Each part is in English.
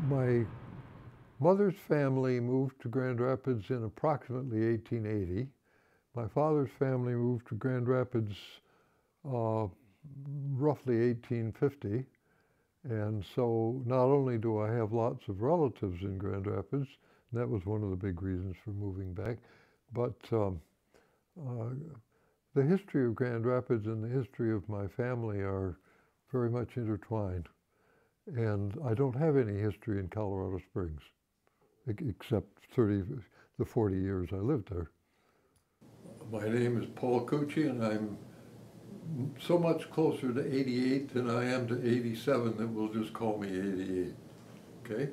My mother's family moved to Grand Rapids in approximately 1880. My father's family moved to Grand Rapids roughly 1850. And so not only do I have lots of relatives in Grand Rapids, and that was one of the big reasons for moving back, but the history of Grand Rapids and the history of my family are very much intertwined. And I don't have any history in Colorado Springs, except the 40 years I lived there. My name is Paul Kutsche, and I'm so much closer to 88 than I am to 87 that we'll just call me 88, okay?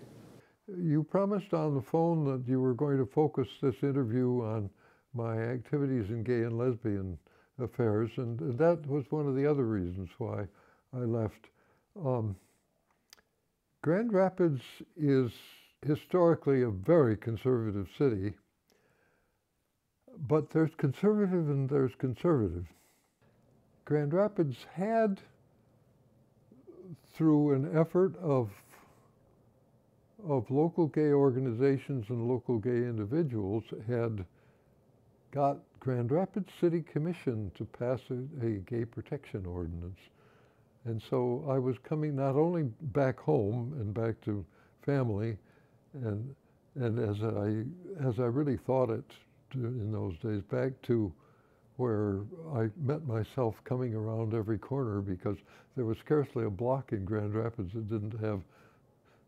You promised on the phone that you were going to focus this interview on my activities in gay and lesbian affairs, and that was one of the other reasons why I left. Grand Rapids is historically a very conservative city, but there's conservative and there's conservative. Grand Rapids had, through an effort of local gay organizations and local gay individuals, had got Grand Rapids City Commission to pass a gay protection ordinance. And so I was coming not only back home and back to family, and as I really thought it in those days, back to where I met myself coming around every corner, because there was scarcely a block in Grand Rapids that didn't have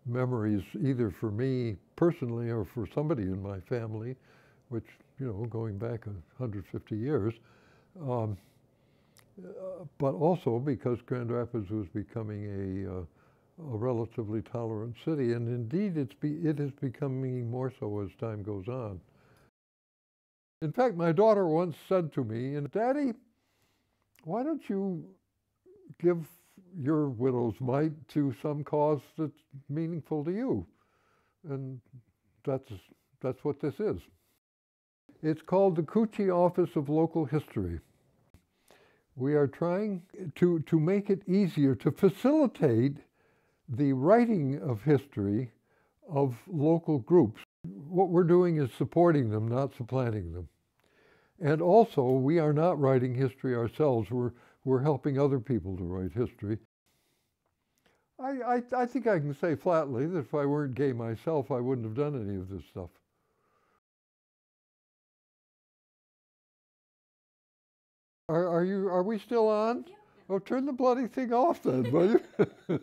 memories either for me personally or for somebody in my family, which, you know, going back 150 years. But also because Grand Rapids was becoming a relatively tolerant city, and indeed it is becoming more so as time goes on. In fact, my daughter once said to me, "Daddy, why don't you give your widow's mite to some cause that's meaningful to you?" And that's what this is. It's called the Kutsche Office of Local History. We are trying to make it easier to facilitate the writing of history of local groups. What we're doing is supporting them, not supplanting them. And also, we are not writing history ourselves. We're helping other people to write history. I think I can say flatly that if I weren't gay myself, I wouldn't have done any of this stuff. Are we still on? Oh, turn the bloody thing off then, will you?